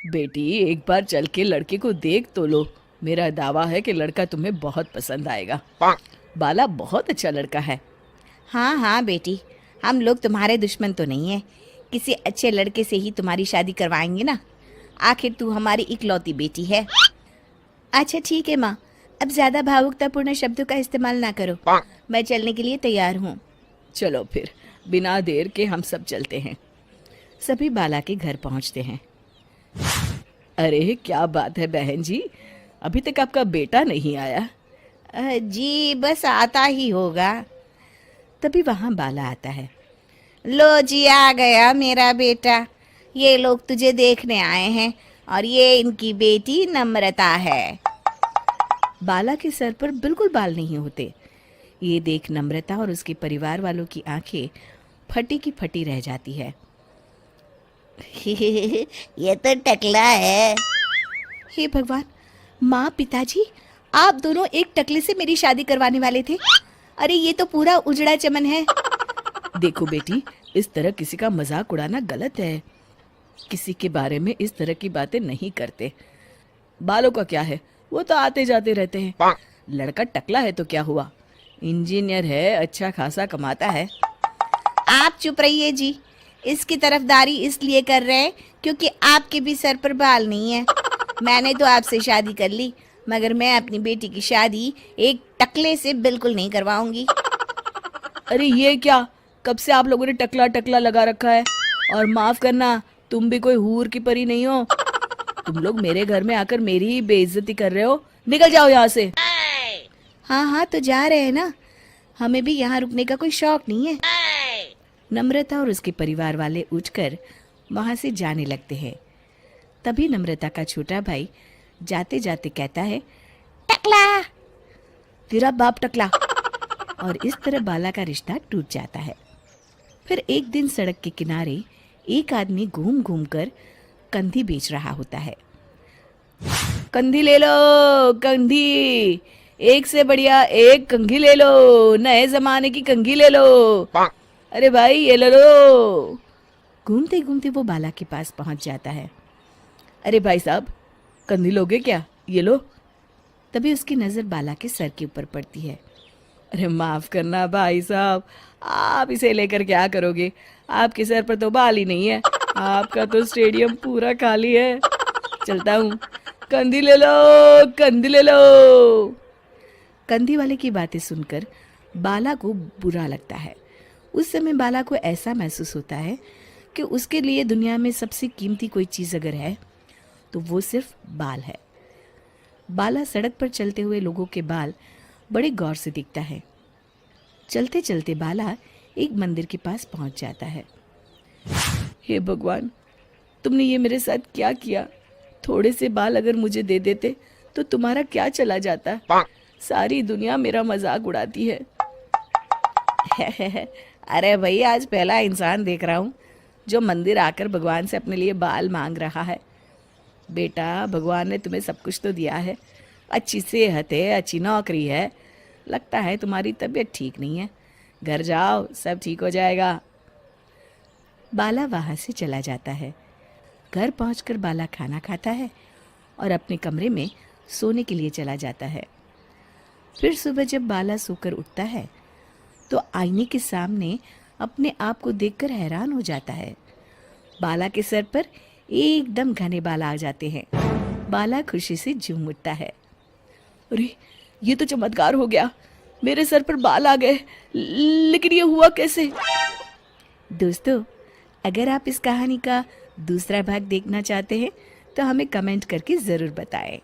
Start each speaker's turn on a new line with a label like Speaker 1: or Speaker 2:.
Speaker 1: बेटी एक बार चल के लड़के को देख तो लो। मेरा दावा है कि लड़का तुम्हें बहुत पसंद आएगा। बाला बहुत अच्छा लड़का है।
Speaker 2: हाँ हाँ बेटी, हम लोग तुम्हारे दुश्मन तो नहीं है। किसी अच्छे लड़के से ही तुम्हारी शादी करवाएंगे ना। आखिर तू हमारी इकलौती बेटी है। अच्छा ठीक है माँ, अब ज़्यादा भावुकतापूर्ण शब्दों का इस्तेमाल ना करो। मैं चलने के लिए तैयार हूँ।
Speaker 1: चलो फिर, बिना देर के हम सब चलते हैं। सभी बाला के घर पहुंचते हैं। अरे क्या बात है बहन जी, अभी तक आपका बेटा नहीं आया?
Speaker 2: जी बस आता ही होगा।
Speaker 1: तभी वहां बाला आता है।
Speaker 2: लो जी, आ गया मेरा बेटा। ये लोग तुझे देखने आए हैं और ये इनकी बेटी नम्रता है।
Speaker 1: बाला के सर पर बिल्कुल बाल नहीं होते। ये देख नम्रता और उसके परिवार वालों की आंखें फटी की फटी रह जाती है।
Speaker 2: ये तो टकला है।
Speaker 1: हे भगवान, माँ पिताजी, आप दोनों एक टकले से मेरी शादी करवाने वाले थे।
Speaker 2: अरे ये तो पूरा उजड़ा चमन है।
Speaker 1: देखो बेटी, इस तरह किसी का मजाक उड़ाना गलत है। किसी के बारे में इस तरह की बातें नहीं करते। बालों का क्या है, वो तो आते जाते रहते हैं। लड़का टकला है तो क्या हुआ, इंजीनियर है, अच्छा खासा कमाता है।
Speaker 2: आप चुप रहिए जी। इसकी तरफदारी इसलिए कर रहे हैं क्योंकि आपके भी सर पर बाल नहीं है। मैंने तो आपसे शादी कर ली, मगर मैं अपनी बेटी की शादी एक टकले से बिल्कुल नहीं करवाऊंगी।
Speaker 1: अरे ये क्या, कब से आप लोगों ने टकला टकला लगा रखा है? और माफ करना, तुम भी कोई हूर की परी नहीं हो। तुम लोग मेरे घर में आकर मेरी ही बेइज्जती कर रहे हो। निकल जाओ यहाँ से।
Speaker 2: हाँ हाँ तो जा रहे हैं ना, हमें भी यहाँ रुकने का कोई शौक नहीं है।
Speaker 1: नम्रता और उसके परिवार वाले उठकर वहां से जाने लगते हैं। तभी नम्रता का छोटा भाई जाते जाते कहता है,
Speaker 2: टकला।
Speaker 1: तेरा बाप टकला। और इस तरह बाला का रिश्ता टूट जाता है। फिर एक दिन सड़क के किनारे एक आदमी घूम घूम कर कंधी बेच रहा होता है। कंधी ले लो, कंधी, एक से बढ़िया एक कंघी ले लो, नए जमाने की कंघी ले लो। अरे भाई ये ले लो। घूमते घूमते वो बाला के पास पहुंच जाता है। अरे भाई साहब, कंधी लोगे क्या? ये लो। तभी उसकी नजर बाला के सर के ऊपर पड़ती है। अरे माफ करना भाई साहब, आप इसे लेकर क्या करोगे? आपके सर पर तो बाल ही नहीं है, आपका तो स्टेडियम पूरा खाली है। चलता हूँ, कंधी ले लो, कंधी ले लो। कंधी वाले की बातें सुनकर बाला को बुरा लगता है। उस समय बाला को ऐसा महसूस होता है कि उसके लिए दुनिया में सबसे कीमती कोई चीज़ अगर है तो वो सिर्फ बाल है। बाला सड़क पर चलते हुए लोगों के बाल बड़े गौर से दिखता है। चलते चलते बाला एक मंदिर के पास पहुंच जाता है। हे भगवान, तुमने ये मेरे साथ क्या किया? थोड़े से बाल अगर मुझे दे देते तो तुम्हारा क्या चला जाता? सारी दुनिया मेरा मजाक उड़ाती है।
Speaker 2: अरे भाई, आज पहला इंसान देख रहा हूँ जो मंदिर आकर भगवान से अपने लिए बाल मांग रहा है।
Speaker 1: बेटा, भगवान ने तुम्हें सब कुछ तो दिया है, अच्छी सेहत है, अच्छी नौकरी है। लगता है तुम्हारी तबीयत ठीक नहीं है। घर जाओ, सब ठीक हो जाएगा। बाला वहाँ से चला जाता है। घर पहुंचकर बाला खाना खाता है और अपने कमरे में सोने के लिए चला जाता है। फिर सुबह जब बाला सोकर उठता है तो आईने के सामने अपने आप को देखकर हैरान हो जाता है। बाला के सर पर एकदम घने बाल आ जाते हैं। बाला खुशी से झूम उठता है। अरे ये तो चमत्कार हो गया, मेरे सर पर बाल आ गए। लेकिन ये हुआ कैसे? दोस्तों, अगर आप इस कहानी का दूसरा भाग देखना चाहते हैं तो हमें कमेंट करके ज़रूर बताएं।